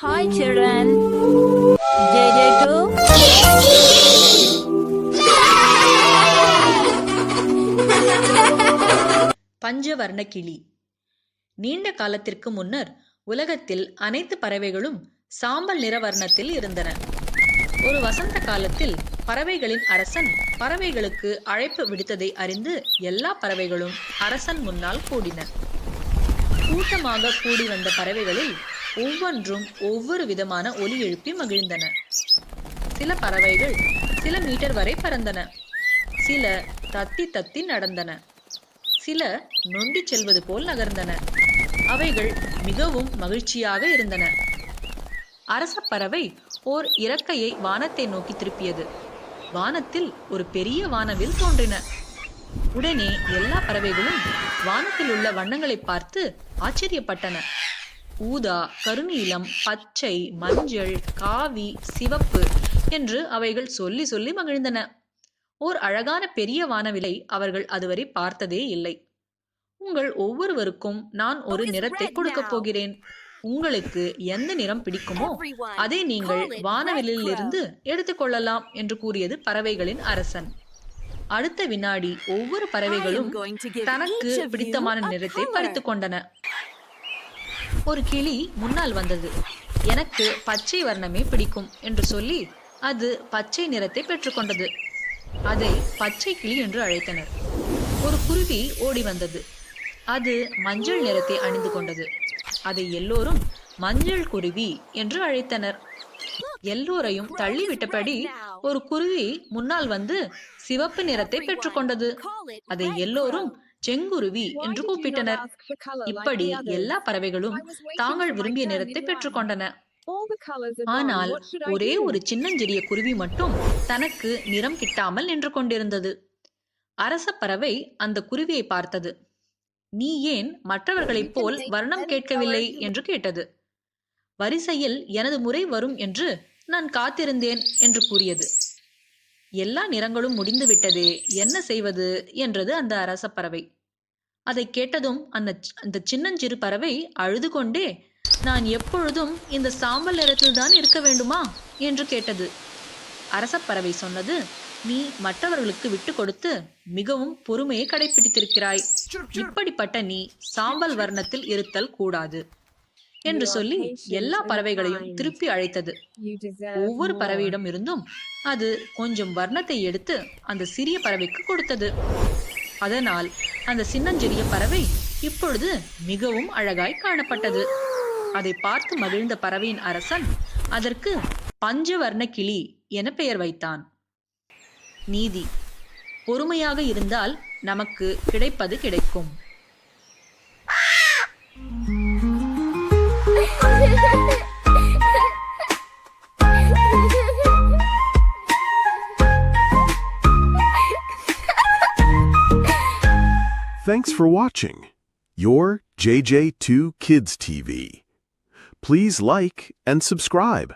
Hi children. JJ2. பஞ்சவர்ண கிளி. நீண்ட காலத்திற்கு முன்னர் உலகத்தில் அனைத்து பறவைகளும் சாம்பல் நிற வர்ணத்தில் இருந்தன. ஒரு வசந்த காலத்தில் பறவைகளின் அரசன் பறவைகளுக்கு அழைப்பு விடுத்ததை அறிந்து எல்லா பறவைகளும் அரசன் முன்னால் கூடின. கூட்டமாக கூடி வந்த பறவைகளில் ஒவ்வொன்றும் ஒவ்வொரு விதமான ஒலி எழுப்பி மகிழ்ந்தன. சில பறவைகள் சில மீட்டர் வரை பறந்தன, சில தத்தி தத்தி நடந்தன, சில நொண்டி செல்வது போல் நகர்ந்தன. அவைகள் மிகவும் மகிழ்ச்சியாக இருந்தன. அரச பறவை ஓர் இறக்கையை வானத்தை நோக்கி திருப்பியது. வானத்தில் ஒரு பெரிய வானவில் தோன்றின. உடனே எல்லா பறவைகளும் வானத்தில் உள்ள வண்ணங்களை பார்த்து ஆச்சரியப்பட்டன. ஊதா, கருநீலம், பச்சை, மஞ்சள், காவி, சிவப்பு என்று அவைகள் சொல்லி சொல்லி மகிழ்ந்தன. ஓர் அழகான பெரிய வானவிலை அவர்கள் அதுவரை பார்த்ததே இல்லை. உங்கள் ஒவ்வொருவருக்கும் நான் ஒரு நிறத்தை கொடுக்க போகிறேன். உங்களுக்கு எந்த நிறம் பிடிக்குமோ அதை நீங்கள் வானவிலில் இருந்து எடுத்துக்கொள்ளலாம் என்று கூறியது பறவைகளின் அரசன். அடுத்த வினாடி ஒவ்வொரு பறவைகளும் தனக்கு பிடித்தமான நிறத்தை பறித்துக் கொண்டன. ஒரு கிளி முன்னால் வந்தது. எனக்கு பச்சை வர்ணமே பிடிக்கும் என்று சொல்லி அது பச்சை நிறத்தை பெற்றுக்கொண்டது. அதை பச்சை கிளி என்று அழைத்தனர். ஒரு குருவி ஓடி வந்தது. அது மஞ்சள் நிறத்தை அணிந்து கொண்டது. அதை எல்லோரும் மஞ்சள் குருவி என்று அழைத்தனர். எல்லோரையும் தள்ளிவிட்டபடி ஒரு குருவி முன்னால் வந்து சிவப்பு நிறத்தை பெற்றுக்கொண்டது. அதை எல்லோரும் செங்குருவி என்று கூப்பிட்டனர். இப்படி எல்லா பறவைகளும் தாங்கள் விரும்பிய நிறத்தை பெற்றுக்கொண்டன. ஆனால் ஒரே ஒரு சின்னஞ்சிறிய குருவி மட்டும் தனக்கு நிறம் கிட்டாமல் நின்று கொண்டிருந்தது. அரச பறவை அந்த குருவியை பார்த்தது. நீ ஏன் மற்றவர்களைப் போல் வர்ணம் கேட்கவில்லை என்று கேட்டது. வரிசையில் எனது முறை வரும் என்று நான் காத்திருந்தேன் என்று கூறியது. எல்லா நிறங்களும் முடிந்துவிட்டதே, என்ன செய்வது என்றது அந்த அரச பறவை. அதை கேட்டதும் அந்த சின்னஞ்சிறு பறவை அழுது கொண்டே, நான் எப்பொழுதும் இந்த சாம்பல் நிறத்தில் தான் இருக்க வேண்டுமா என்று கேட்டது. அரச பறவை சொன்னது, நீ மற்றவர்களுக்கு விட்டு கொடுத்து மிகவும் பொறுமையை கடைபிடித்திருக்கிறாய். இப்படிப்பட்ட நீ சாம்பல் வர்ணத்தில் இருத்தல் கூடாது என்று சொல்லி எல்லா பறவைகளையும் திருப்பி அழைத்தது. ஒவ்வொரு பறவையிடம் இருந்தும் அது கொஞ்சம் வர்ணத்தை எடுத்து அந்த சிறிய பறவைக்கு கொடுத்தது. அதனால் அந்த சின்னஞ்சிறிய பறவை இப்பொழுது மிகவும் அழகாய் காணப்பட்டது. அதை பார்த்து மகிழ்ந்த பறவையின் அரசன் அதற்கு பஞ்சவர்ண கிளி என பெயர் வைத்தான். நீதி: பொறுமையாக இருந்தால் நமக்கு கிடைப்பது கிடைக்கும். Thanks for watching. Your JJ2 Kids TV. Please like and subscribe.